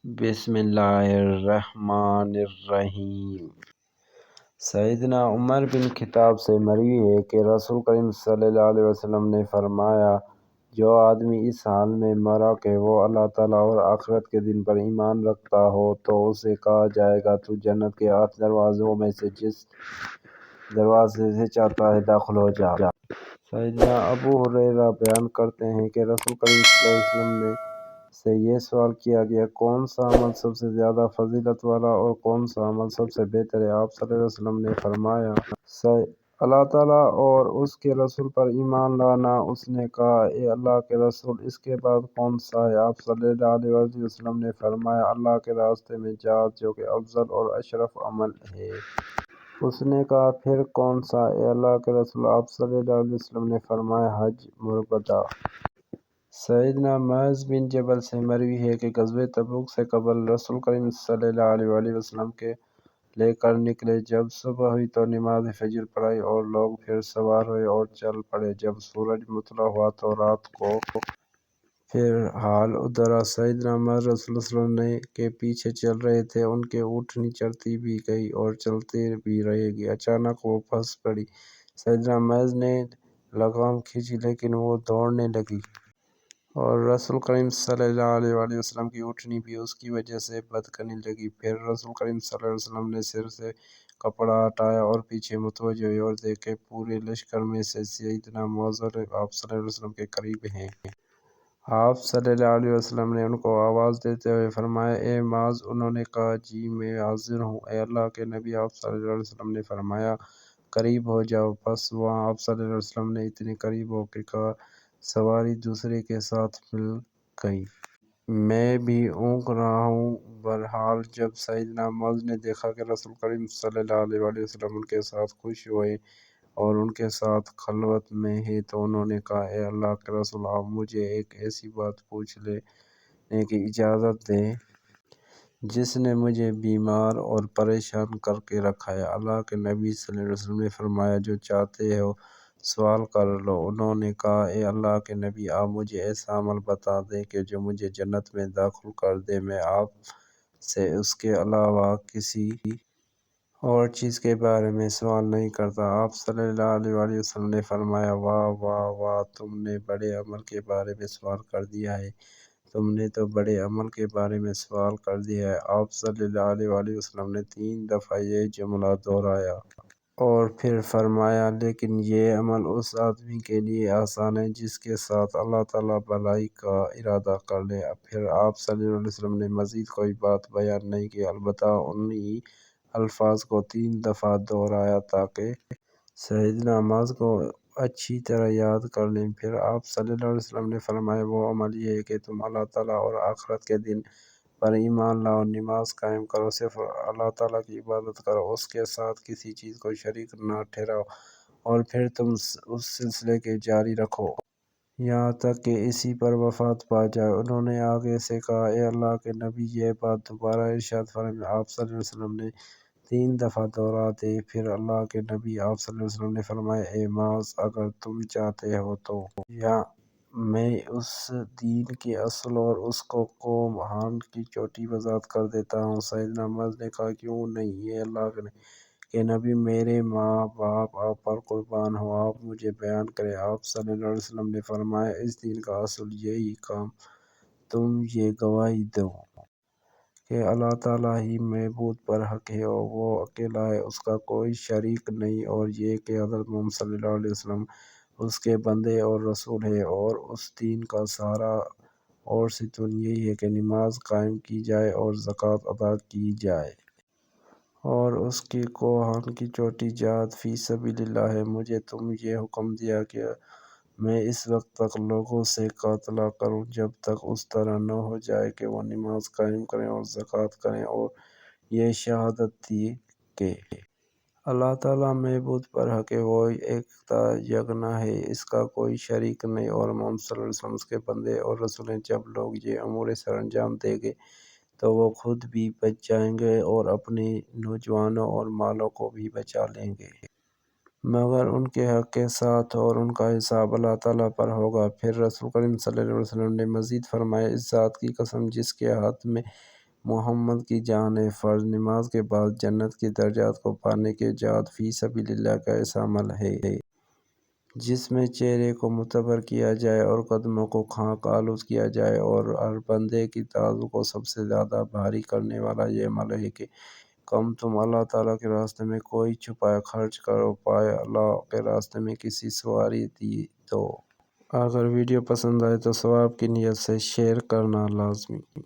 بسم اللہ الرحمن الرحیم۔ سیدنا عمر بن خطاب سے مروی ہے کہ رسول کریم صلی اللہ علیہ وسلم نے فرمایا، جو آدمی اس حال میں مرا کہ وہ اللہ تعالیٰ اور آخرت کے دن پر ایمان رکھتا ہو تو اسے کہا جائے گا تو جنت کے 8 دروازوں میں سے جس دروازے سے چاہتا ہے داخل ہو جا۔ سیدنا ابو ہریرہ بیان کرتے ہیں کہ رسول کریم صلی اللہ علیہ وسلم سے یہ سوال کیا گیا، کون سا عمل سب سے زیادہ فضیلت والا اور کون سا عمل سب سے بہتر ہے؟ آپ صلی اللہ علیہ وسلم نے فرمایا، اللہ تعالیٰ اور اس کے رسول پر ایمان لانا۔ اس نے کہا، اے اللہ کے رسول، اس کے بعد کون سا ہے؟ آپ صلی اللہ علیہ وسلم نے فرمایا، اللہ کے راستے میں جہاد، جو کہ افضل اور اشرف عمل ہے۔ اس نے کہا، پھر کون سا، اے اللہ کے رسول؟ آپ صلی اللہ علیہ وسلم نے فرمایا، حج مربوطہ۔ سیدنا معاذ بن جبل سے مروی ہے کہ غزوہ تبوک سے قبل رسول کریم صلی اللہ علیہ وسلم کے لے کر نکلے۔ جب صبح ہوئی تو نماز فجر پڑھی اور لوگ پھر سوار ہوئے اور چل پڑے۔ جب سورج مطلع ہوا تو رات کو پھر حال اترا۔ سیدنا معاذ رسول اللہ صلی اللہ علیہ وسلم کے پیچھے چل رہے تھے، ان کی اونٹنی چرتی بھی گئی اور چلتی بھی رہے گی۔ اچانک وہ پھنس پڑی۔ سیدنا معاذ نے لگام کھینچی لیکن وہ دوڑنے لگی اور رسول کریم صلی اللہ علیہ وسلم کی اونٹنی بھی اس کی وجہ سے بھٹکنے لگی۔ پھر رسول کریم صلی اللہ علیہ وسلم نے سر سے کپڑا ہٹایا اور پیچھے متوجہ ہوئے اور دیکھے پورے لشکر میں سے سیدنا معاذ آپ صلی اللہ علیہ وسلم کے قریب ہیں۔ آپ صلی اللہ علیہ وسلم نے ان کو آواز دیتے ہوئے فرمایا، اے معاذ! انہوں نے کہا، جی میں حاضر ہوں اے اللہ کے نبی۔ آپ صلی اللہ علیہ وسلم نے فرمایا، قریب ہو جاؤ۔ بس وہاں آپ صلی اللہ علیہ وسلم نے اتنے قریب ہو کے کہا، سواری دوسرے کے ساتھ مل گئی۔ میں بھی اونگ رہا ہوں۔ بہرحال جب سیدنا معاذ نے دیکھا کہ رسول کریم صلی اللہ علیہ وسلم ان کے ساتھ خوش ہوئے اور ان کے ساتھ خلوت میں ہیں تو انہوں نے کہا، اے اللہ کے رسول، آپ مجھے ایک ایسی بات پوچھ لینے کی اجازت دیں جس نے مجھے بیمار اور پریشان کر کے رکھا ہے۔ اللہ کے نبی صلی اللہ علیہ وسلم نے فرمایا، جو چاہتے ہو سوال کر لو۔ انہوں نے کہا، اے اللہ کے نبی، آپ مجھے ایسا عمل بتا دیں کہ جو مجھے جنت میں داخل کر دے۔ میں آپ سے اس کے علاوہ کسی اور چیز کے بارے میں سوال نہیں کرتا۔ آپ صلی اللہ علیہ وسلم نے فرمایا، واہ واہ واہ! تم نے بڑے عمل کے بارے میں سوال کر دیا ہے، تم نے تو بڑے عمل کے بارے میں سوال کر دیا ہے۔ آپ صلی اللہ علیہ وسلم نے 3 دفعہ یہ جملہ دہرایا اور پھر فرمایا، لیکن یہ عمل اس آدمی کے لیے آسان ہے جس کے ساتھ اللہ تعالیٰ بھلائی کا ارادہ کر لے۔ پھر آپ صلی اللہ علیہ وسلم نے مزید کوئی بات بیان نہیں کی، البتہ انہی الفاظ کو 3 دفعہ دہرایا تاکہ سیدنا معاذ کو اچھی طرح یاد کر لیں۔ پھر آپ صلی اللہ علیہ وسلم نے فرمایا، وہ عمل یہ ہے کہ تم اللہ تعالیٰ اور آخرت کے دن پر ایمان لاؤ، نماز قائم کرو، صرف اللہ تعالیٰ کی عبادت کرو، اس کے ساتھ کسی چیز کو شریک نہ ٹھہراؤ، اور پھر تم اس سلسلے کے جاری رکھو یہاں تک کہ اسی پر وفات پا جائے۔ انہوں نے آگے سے کہا، اے اللہ کے نبی، یہ بات دوبارہ ارشاد فرمائیں۔ آپ صلی اللہ علیہ وسلم نے 3 دفعہ دہرا دی۔ پھر اللہ کے نبی آپ صلی اللہ علیہ وسلم نے فرمایا، اے معاذ! اگر تم چاہتے ہو تو میں اس دین کے اصل اور اس کو کوہان کی چوٹی وضاحت کر دیتا ہوں۔ سیدنا معاذ نے کہا، کیوں نہیں اے اللہ کے نبی، میرے ماں باپ آپ پر قربان ہوں، آپ مجھے بیان کریں۔ آپ صلی اللہ علیہ وسلم نے فرمایا، اس دین کا اصل یہی کام تم یہ گواہی دو کہ اللہ تعالیٰ ہی معبود پر حق ہے اور وہ اکیلا ہے، اس کا کوئی شریک نہیں، اور یہ کہ حضرت محمد صلی اللہ علیہ وسلم اس کے بندے اور رسول ہیں، اور اس دین کا سہارا اور ستون یہی ہے کہ نماز قائم کی جائے اور زکوٰۃ ادا کی جائے، اور اس کی کوہان کی چوٹی جہاد فی سبیل اللہ ہے۔ مجھے تم یہ حکم دیا کہ میں اس وقت تک لوگوں سے قاتل کروں جب تک اس طرح نہ ہو جائے کہ وہ نماز قائم کریں اور زکوٰۃ کریں اور یہ شہادت دیں کہ اللہ تعالیٰ معبود پر حق ہے، وہ یکتا یگنا ہے، اس کا کوئی شریک نہیں، اور محمد صلی اللہ علیہ وسلم اس کے بندے اور رسول ہیں۔ جب لوگ یہ امور سر انجام دیں گے تو وہ خود بھی بچ جائیں گے اور اپنے نوجوانوں اور مالوں کو بھی بچا لیں گے، مگر ان کے حق کے ساتھ، اور ان کا حساب اللہ تعالیٰ پر ہوگا۔ پھر رسول کریم صلی اللہ علیہ وسلم نے مزید فرمایا، اس ذات کی قسم جس کے ہاتھ میں محمد کی جان فرض نماز کے بعد جنت کے درجات کو پانے کے جہاد فی سبیل اللہ کا ایسا عمل ہے جس میں چہرے کو متبر کیا جائے اور قدموں کو خاک آلود کیا جائے، اور ہر بندے کی تواضع کو سب سے زیادہ بھاری کرنے والا یہ عمل ہے کہ کم تم اللہ تعالیٰ کے راستے میں کوئی چھپایا خرچ کرو، پائے اللہ کے راستے میں کسی سواری دی دو۔ اگر ویڈیو پسند آئے تو ثواب کی نیت سے شیئر کرنا لازمی۔